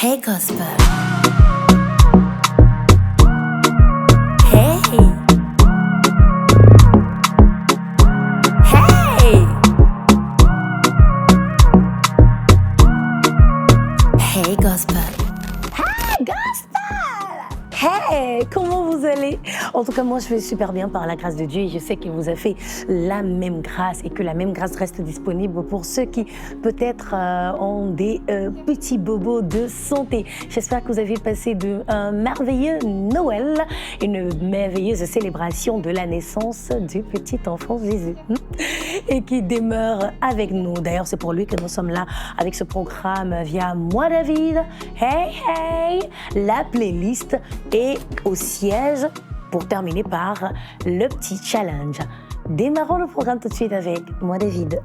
Hey Gospel. Hey. Hey. Hey Gospel. Hey Gospel. Hey, comment vous allez? En tout cas, moi, je vais super bien par la grâce de Dieu et je sais qu'il vous a fait la même grâce et que la même grâce reste disponible pour ceux qui, peut-être, ont des petits bobos de santé. J'espère que vous avez passé un merveilleux Noël, une merveilleuse célébration de la naissance du petit enfant Jésus et qui demeure avec nous. D'ailleurs, c'est pour lui que nous sommes là avec ce programme via Moi David. Hey, hey, la playlist est au siège pour terminer par le petit challenge. Démarrons le programme tout de suite avec Moi David.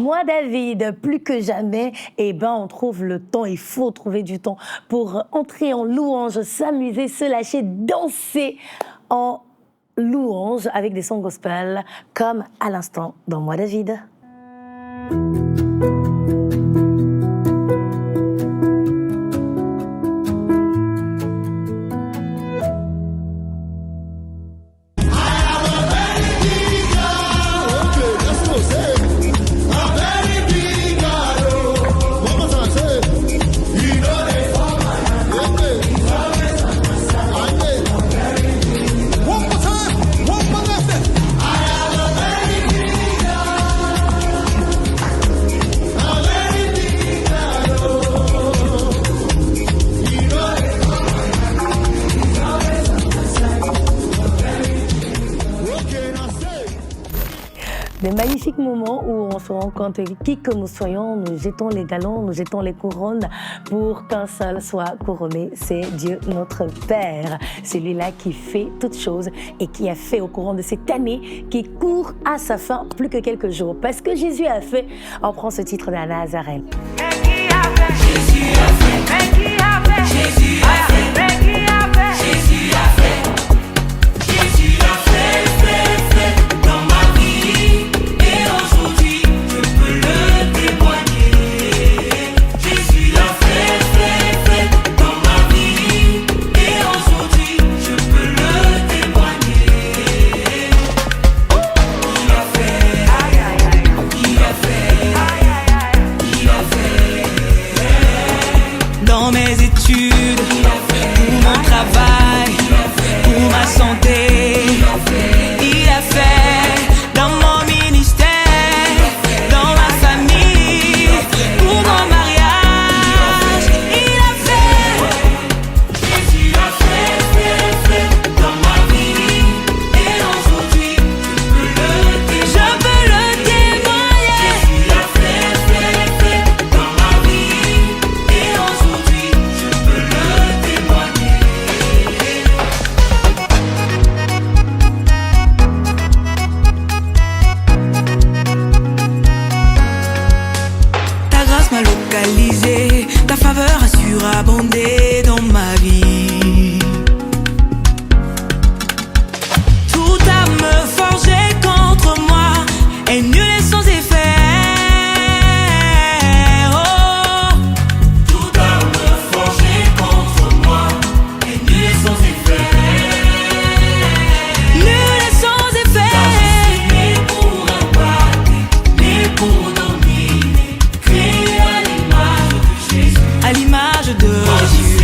Moi, David, plus que jamais, on trouve le temps, il faut trouver du temps pour entrer en louange, s'amuser, se lâcher, danser en louange avec des sons gospel, comme à l'instant dans Moi, David. Des magnifiques moments où on se rend compte que qui que nous soyons, nous jetons les galons, nous jetons les couronnes pour qu'un seul soit couronné. C'est Dieu notre Père, celui-là qui fait toutes choses et qui a fait au courant de cette année qui court à sa fin plus que quelques jours. Parce que Jésus a fait, on prend ce titre de Nazareth. Jésus a fait, Jésus a fait, Jésus a fait, Jésus a fait, Jésus a fait. Dans mes études, pour mon travail, pour ma santé, il a fait dans mon ministère, dans ma famille, pour mon mariage, il a fait. Jésus a fait dans ma vie et aujourd'hui je peux le témoigner. Jésus a fait dans ma vie et aujourd'hui je peux le témoigner. Ta grâce m'a localisé, ta faveur a surabondé dans ma vie. Tout à me forger contre moi, et nul n'est sans effet. Oh, Tout a me forger contre moi et nul est sans effet. nul n'est sans effet. Né pour abattre, né pour dominer, créé à l'image de Jésus. À l'image de Jésus.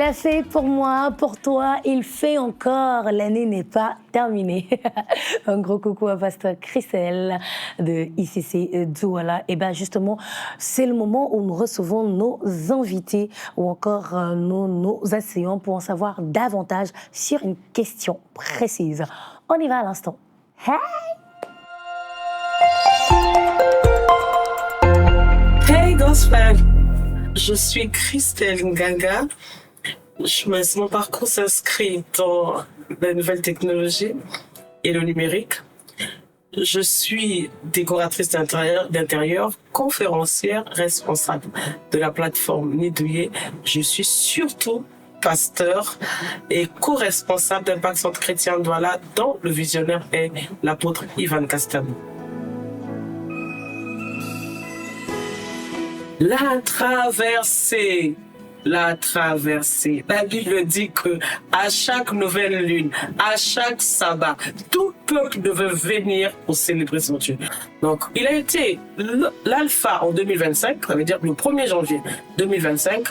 a fait pour moi, pour toi, il fait encore. L'année n'est pas terminée. Un gros coucou à Pasteur Christelle de ICC Douala. Et bien justement, c'est le moment où nous recevons nos invités ou encore nos assaillants pour en savoir davantage sur une question précise. On y va à l'instant. Hey! Hey Gospel, je suis Christelle Nganga. Mon parcours s'inscrit dans la nouvelle technologie et le numérique. Je suis décoratrice d'intérieur, conférencière responsable de la plateforme Nidouye. Je suis surtout pasteur et co-responsable d'Impact Centre Chrétien Douala, dont le visionnaire est l'apôtre Ivan Castalou. La traversée. La Bible dit que à chaque nouvelle lune, à chaque sabbat, tout peuple devait venir pour célébrer son Dieu. Donc, il a été l'alpha en 2025, ça veut dire le 1er janvier 2025,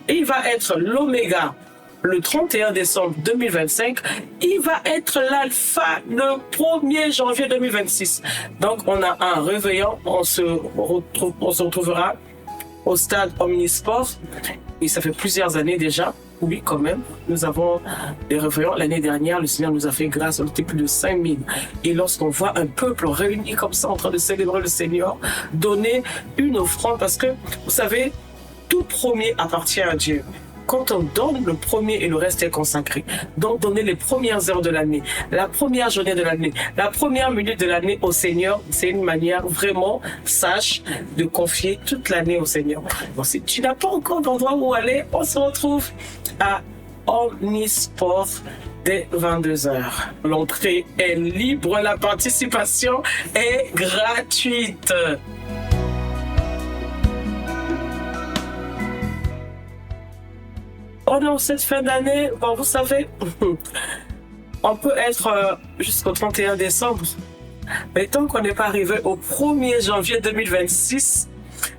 et il va être l'oméga le 31 décembre 2025, il va être l'alpha le 1er janvier 2026. Donc, on a un réveillon, on se retrouvera au stade Omnisport. Et ça fait plusieurs années déjà. Oui, quand même. Nous avons des réveillons. L'année dernière, le Seigneur nous a fait grâce. On était plus de 5000. Et lorsqu'on voit un peuple réuni comme ça, en train de célébrer le Seigneur, donner une offrande, parce que, vous savez, tout premier appartient à Dieu. Quand on donne, le premier et le reste est consacré. Donc, donner les premières heures de l'année, la première journée de l'année, la première minute de l'année au Seigneur, c'est une manière vraiment sage de confier toute l'année au Seigneur. Bon, si tu n'as pas encore d'endroit où aller, on se retrouve à Omnisport dès 22h. L'entrée est libre, la participation est gratuite. Pendant cette fin d'année, bon, vous savez, on peut être jusqu'au 31 décembre, mais tant qu'on n'est pas arrivé au 1er janvier 2026,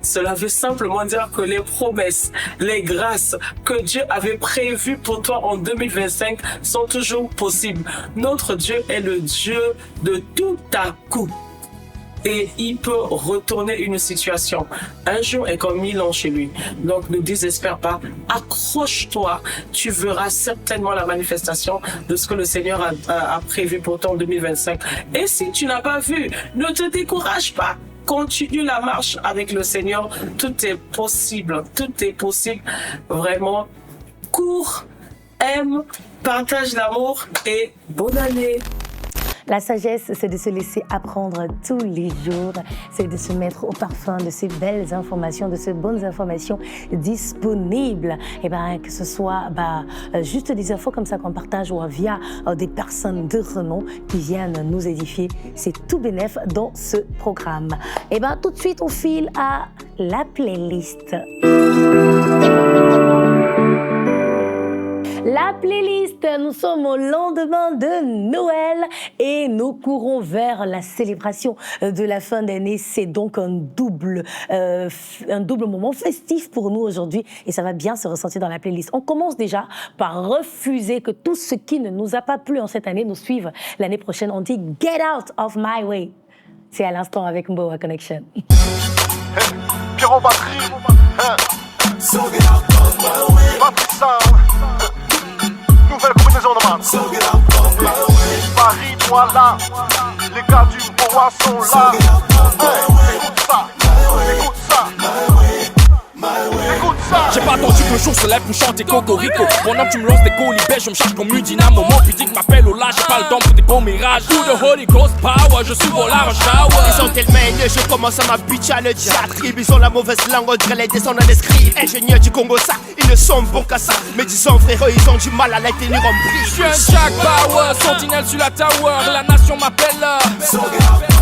cela veut simplement dire que les promesses, les grâces que Dieu avait prévues pour toi en 2025 sont toujours possibles. Notre Dieu est le Dieu de tout à coup. Et il peut retourner une situation. Un jour est comme 1000 ans chez lui. Donc ne désespère pas. Accroche-toi. Tu verras certainement la manifestation de ce que le Seigneur a prévu pour toi en 2025. Et si tu n'as pas vu, ne te décourage pas. Continue la marche avec le Seigneur. Tout est possible. Tout est possible. Vraiment. Cours, aime, partage l'amour et bonne année. La sagesse, c'est de se laisser apprendre tous les jours, c'est de se mettre au parfum de ces belles informations, de ces bonnes informations disponibles. Et ben, que ce soit juste des infos comme ça qu'on partage ou via des personnes de renom qui viennent nous édifier. C'est tout bénef dans ce programme. Et ben, tout de suite, on file à la playlist. La playlist, nous sommes au lendemain de Noël et nous courons vers la célébration de la fin d'année. C'est donc un double moment festif pour nous aujourd'hui et ça va bien se ressentir dans la playlist. On commence déjà par refuser que tout ce qui ne nous a pas plu en cette année nous suive l'année prochaine. On dit « Get out of my way ». C'est à l'instant avec Mboa Connection. Hey, Pierrot Batterie, So get out of my way. Patrick Sound. Nouvelle combinaison de man. So get out of my way. Paris, voilà. Les gars du Boa sont là. Hey, écoute ça. Écoute ça. Écoute ça. J'ai pas attendu que le jour se lève pour chanter Cocorico. Pendant que tu me lances des colibés, je me charge comme une dynamo. Mon pudique m'appelle au large, j'ai pas le temps pour des beaux mirages. Coup de Holy Ghost Power, je suis volard en shower. Ils sont tellement haineux, je commence à m'habituer à le diatribe. Ils ont la mauvaise langue, on dirait les descendants des scribes. Ingénieurs du Congo, ça, ils ne sont bons qu'à ça. Mais disons frérot, ils ont du mal à la tenir en pli. Je suis un Jack Bauer, sentinelle sur la tower. La nation m'appelle.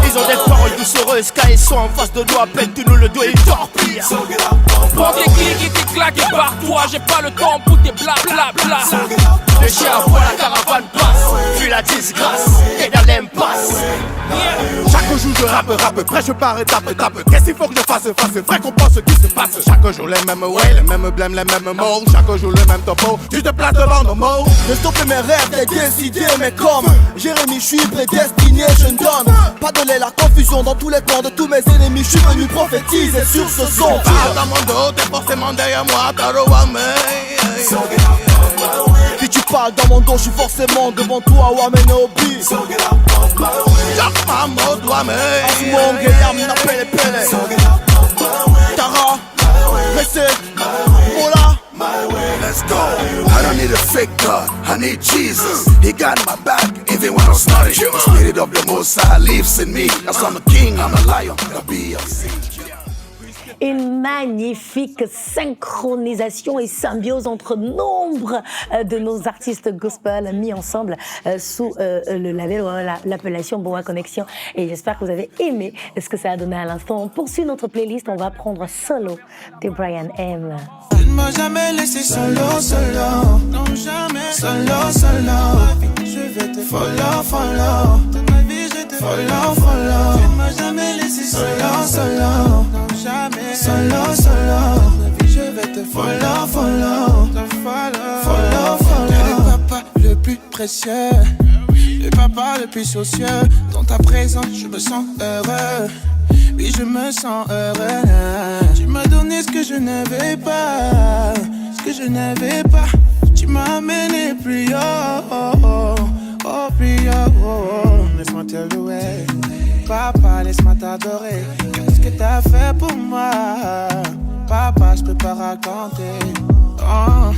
Ils ont des paroles doucereuses, quand ils sont en face de nous, appelle-tu-nous le dos et ils torpillent. Prends tes clics et tes claques et barre-toi. J'ai pas le temps pour tes bla bla bla. Le chien voit la caravane passe, fuit la disgrâce, et dans l'impasse. Chaque jour je rappe, prêt je pars étape. Qu'est-ce qu'il faut que je fasse, vrai qu'on pense ce qui se passe. Chaque jour les mêmes way, les mêmes blèmes, les mêmes mots. Chaque jour le même topo, tu te places devant nos mots. De stopper mes rêves, t'es décidé, mais comme Jérémy, je suis prédestiné, je ne donne pas donner la confusion dans tous les plans de tous mes ennemis. Je suis venu prophétiser sur ce son. Dans mon dos, t'es forcément derrière moi, Tarouame. Si tu parles dans mon dos, je suis forcément devant toi, Wamene Obi. Jacques Mamo, Douame. Asmon, Guéam, Napele Pele. Tara, Ressé, Mola. Let's go. I don't need a fake God, I need Jesus. He got my back, even when I'm snotty. The spirit of the Most High lives in me. As I'm a king, I'm a lion, the BLC. Une magnifique synchronisation et symbiose entre nombre de nos artistes gospel mis ensemble sous le label, l'appellation Boa Connection. Et j'espère que vous avez aimé ce que ça a donné à l'instant. On poursuit notre playlist, on va prendre Solo de Brian M. Tu ne m'as jamais laissé solo. Non, jamais. Solo. Je vais te follow. Toute ma vie, je te follow. Tu ne m'as jamais laissé solo. Non, jamais. Solo. Toute ma vie, je vais te follow. T'es le papa le plus précieux. Le papa le plus soucieux. Dans ta présence, je me sens heureux. Oui, je me sens heureux. Tu m'as donné ce que je n'avais pas. Tu m'as amené plus haut. Plus haut. Laisse-moi te louer. Papa, laisse-moi t'adorer. Qu'est-ce que t'as fait pour moi? Papa, je peux pas raconter. Oh,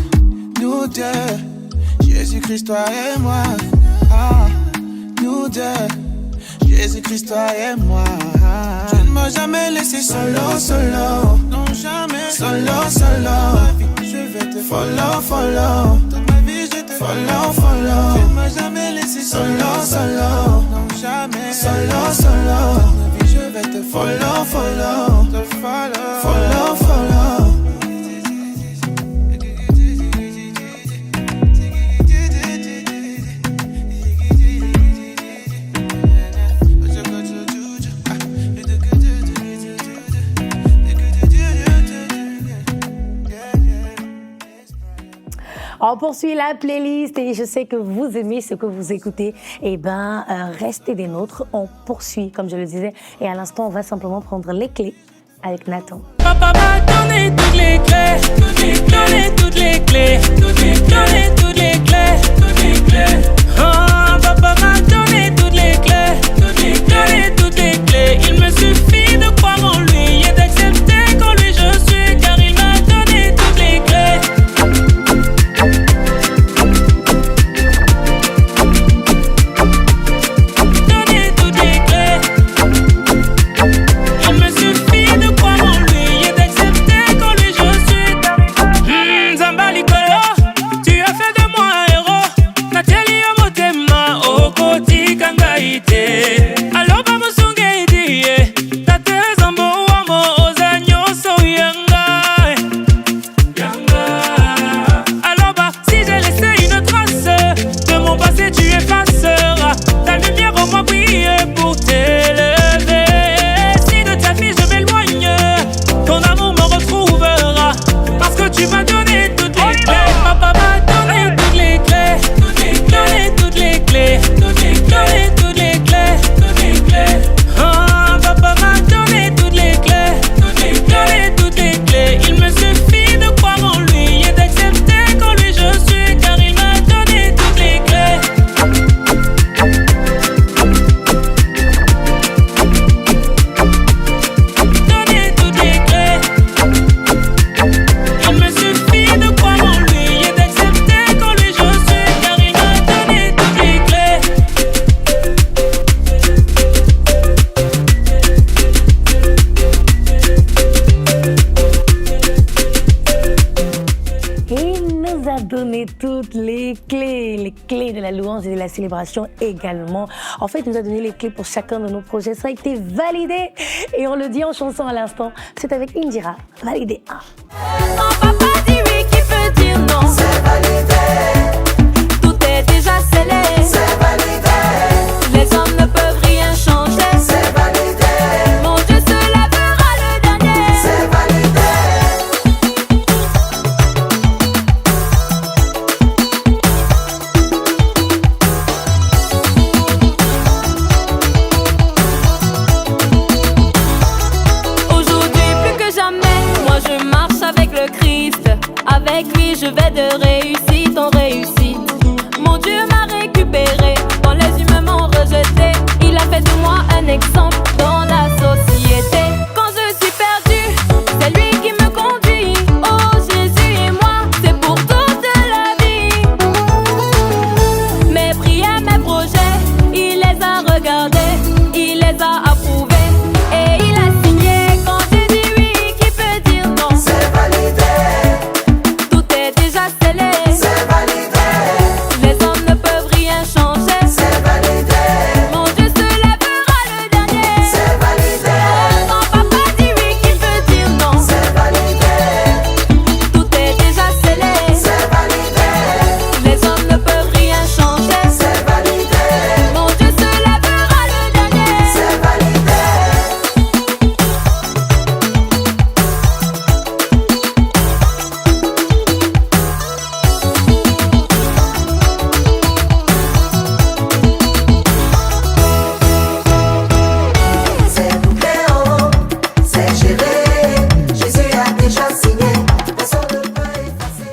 nous deux, Jésus-Christ, toi et moi. Nous deux, Jésus-Christ, toi et moi. Tu ne m'as jamais laissé solo. Non, jamais. Solo. Je vais te follow. Toute ma vie, je te follow. Tu ne m'as jamais laissé solo. Non, jamais. Solo. Toute ma vie, je vais te follow. Te follow. On poursuit la playlist et je sais que vous aimez ce que vous écoutez. Restez des nôtres. On poursuit, comme je le disais. Et à l'instant, on va simplement prendre les clés avec Nathan. Papa m'a donné toutes les clés. Donné toutes les clés. Donné toutes les clés. Oh, papa m'a donné toutes les clés. Donné toutes les clés. Il me suffit de croire en lui et d'accepter qu'en lui je suis, car il m'a donné toutes les clés. De la louange et de la célébration également. En fait, il nous a donné les clés pour chacun de nos projets. Ça a été validé et on le dit en chanson à l'instant. C'est avec Indira, validé 1. Quand papa dit oui, qui peut dire non? C'est validé. Tout est déjà scellé. C'est validé. Les hommes ne peuvent rien changer. C'est validé. Avec lui, je vais de réussite en réussite. Mon Dieu m'a récupéré quand les humains m'ont rejeté. Il a fait de moi un exemple dans la société. Quand je suis perdue, c'est lui qui me conduit. Oh Jésus et moi, c'est pour toute la vie. Mes prières, mes projets, il les a regardés, il les a approuvés. Et il a signé quand j'ai dit oui, qui peut dire non? C'est validé, Tout est déjà scellé. c'est validé, Les hommes ne peuvent rien changer. c'est validé, Mon Dieu se lèvera le dernier. c'est validé, Quand papa dit oui, qui peut dire non? c'est validé, Tout est déjà scellé. c'est validé, Les hommes ne peuvent rien changer. c'est validé, Mon Dieu se lèvera le dernier. c'est validé. C'est bouclé en haut, c'est géré. Jésus a déjà signé, personne ne peut effacer.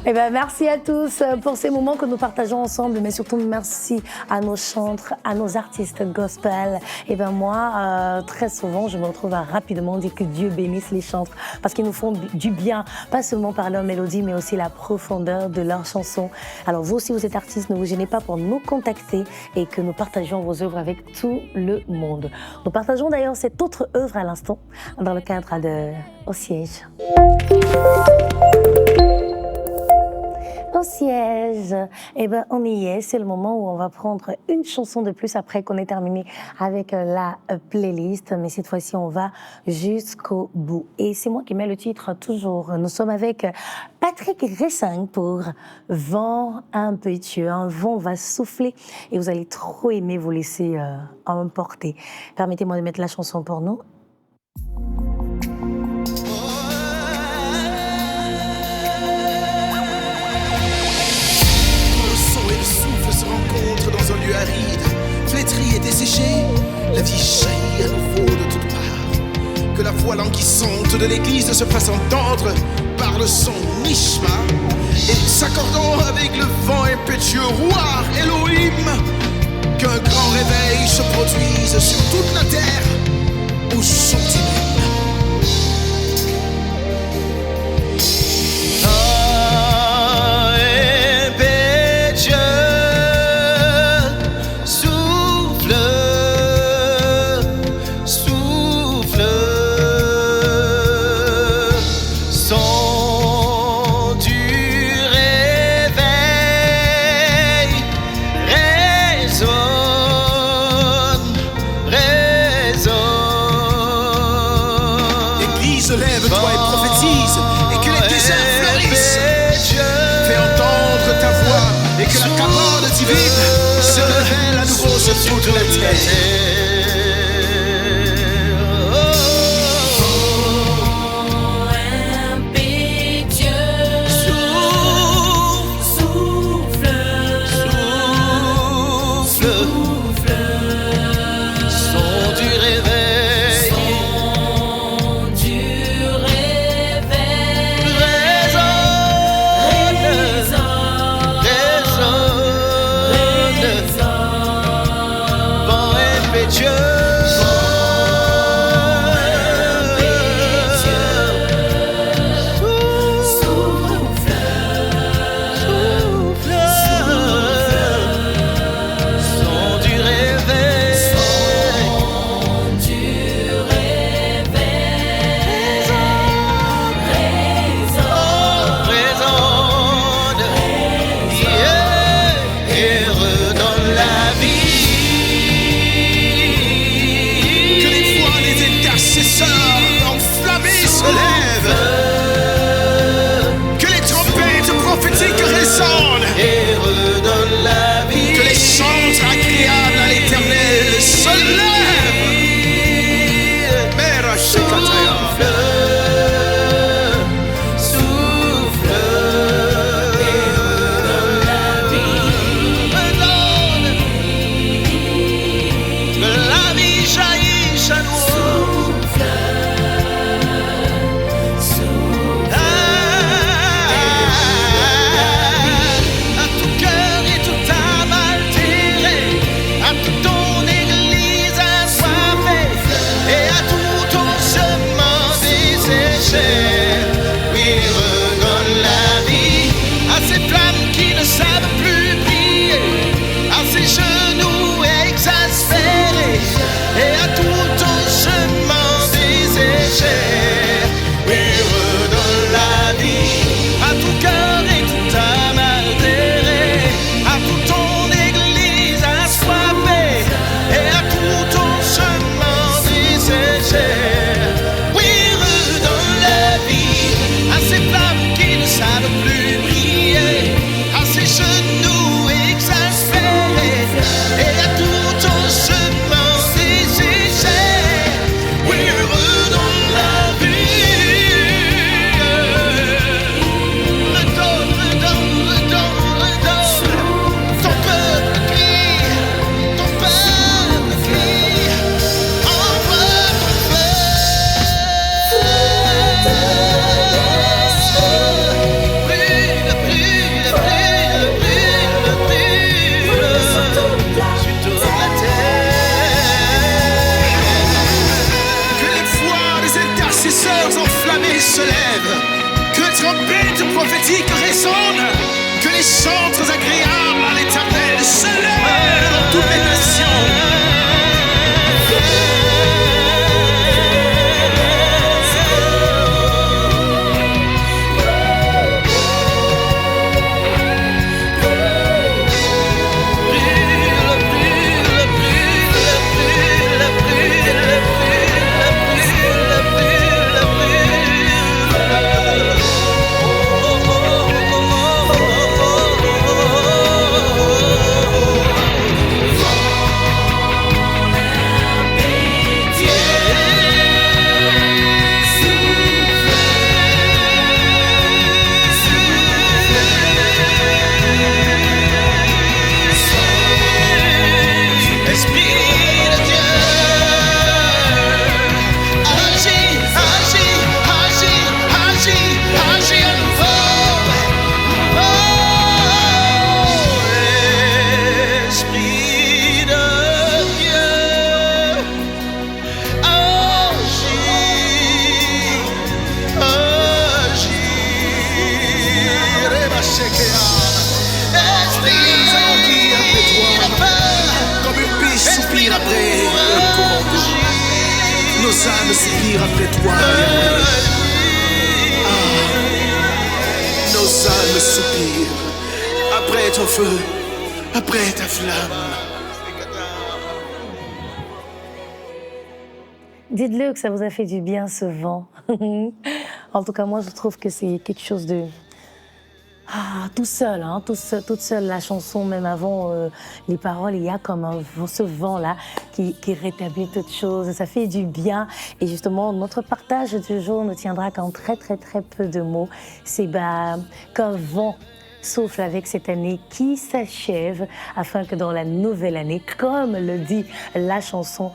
Eh ben, merci à tous pour ces moments que nous partageons ensemble, mais surtout merci à nos chantres, à nos artistes gospel. Et ben moi, très souvent, je me retrouve à rapidement dire que Dieu bénisse les chantres parce qu'ils nous font du bien, pas seulement par leur mélodie, mais aussi la profondeur de leurs chansons. Alors vous aussi, vous êtes artiste, ne vous gênez pas pour nous contacter et que nous partageons vos œuvres avec tout le monde. Nous partageons d'ailleurs cette autre œuvre à l'instant dans le cadre de Au siège. Au siège, eh ben on y est, c'est le moment où on va prendre une chanson de plus après qu'on ait terminé avec la playlist, mais cette fois-ci on va jusqu'au bout. Et c'est moi qui mets le titre toujours. Nous sommes avec Patrick Ressing pour Vent impétueux. Un vent va souffler et vous allez trop aimer vous laisser emporter. Permettez-moi de mettre la chanson pour nous. Le son et le souffle se rencontrent dans un lieu aride, flétri et desséché, la vie jaillit à nouveau de toutes parts. Que la voix languissante de l'église se fasse entendre par le son Nishma, et s'accordant avec le vent impétueux roi Elohim, qu'un grand réveil se produise sur toute la terre où chante lève-toi et prophétise, et que les déserts fleurissent. Fais entendre ta voix, et que la cabane divine se révèle à nouveau sur toute la terre. Dieu se lève, que trompettes prophétiques résonnent, que les chantres agréables à l'Éternel se lèvent dans toutes les nations. Nos âmes soupirent après toi. Nos âmes soupirent après ton feu, après ta flamme. Dites-le que ça vous a fait du bien ce vent. En tout cas, moi, je trouve que c'est quelque chose de... tout seul, toute seule la chanson, même avant les paroles, il y a comme ce vent-là qui rétablit toutes choses. Ça fait du bien. Et justement, notre partage du jour ne tiendra qu'en très, très, très peu de mots. C'est qu'un vent souffle avec cette année qui s'achève afin que dans la nouvelle année, comme le dit la chanson,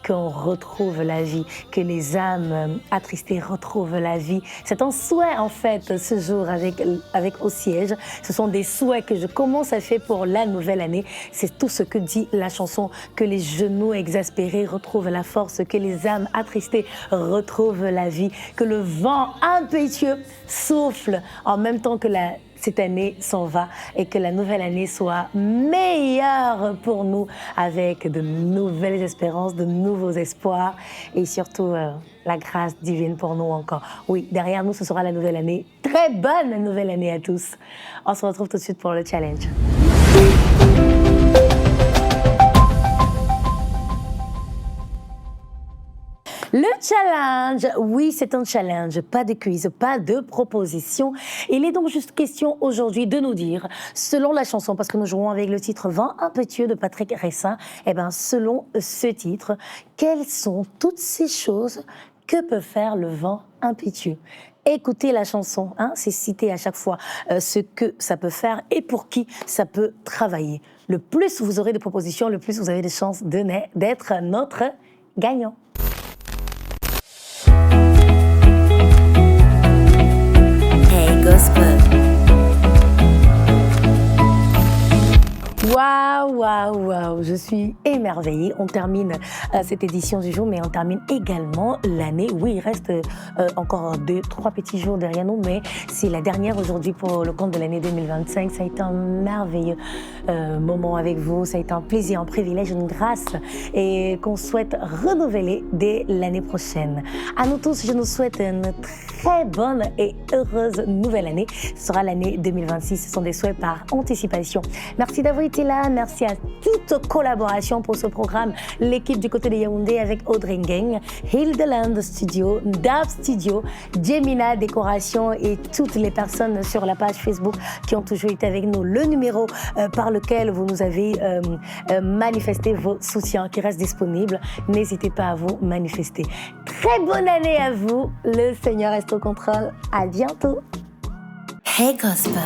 qu'on retrouve la vie, que les âmes attristées retrouvent la vie. C'est un souhait en fait ce jour avec Au Siège. Ce sont des souhaits que je commence à faire pour la nouvelle année. C'est tout ce que dit la chanson, que les genoux exaspérés retrouvent la force, que les âmes attristées retrouvent la vie, que le vent impétueux souffle en même temps que cette année s'en va et que la nouvelle année soit meilleure pour nous avec de nouvelles espérances, de nouveaux espoirs et surtout la grâce divine pour nous encore. Oui, derrière nous, ce sera la nouvelle année. Très bonne nouvelle année à tous. On se retrouve tout de suite pour le challenge. Le challenge, oui, c'est un challenge, pas de quiz, pas de proposition. Il est donc juste question aujourd'hui de nous dire, selon la chanson, parce que nous jouons avec le titre Vent impétueux de Patrick Ressin, selon ce titre, quelles sont toutes ces choses que peut faire le vent impétueux? Écoutez la chanson, c'est cité à chaque fois ce que ça peut faire et pour qui ça peut travailler. Le plus vous aurez de propositions, le plus vous avez de chances d'être notre gagnant. Waouh, je suis émerveillée. On termine cette édition du jour, mais on termine également l'année. Oui, il reste encore 2-3 petits jours derrière nous, mais c'est la dernière aujourd'hui pour le compte de l'année 2025. Ça a été un merveilleux moment avec vous. Ça a été un plaisir, un privilège, une grâce et qu'on souhaite renouveler dès l'année prochaine. À nous tous, je nous souhaite une très bonne et heureuse nouvelle année. Ce sera l'année 2026. Ce sont des souhaits par anticipation. Merci d'avoir été là. Merci à toute collaboration pour ce programme. L'équipe du côté de Yaoundé avec Audrey Ngeng, Hildeland Studio, Dab Studio, Gemina Décoration et toutes les personnes sur la page Facebook qui ont toujours été avec nous. Le numéro par lequel vous nous avez manifesté vos soutiens qui reste disponible. N'hésitez pas à vous manifester. Très bonne année à vous. Le Seigneur reste au contrôle. À bientôt. Hey Gospel.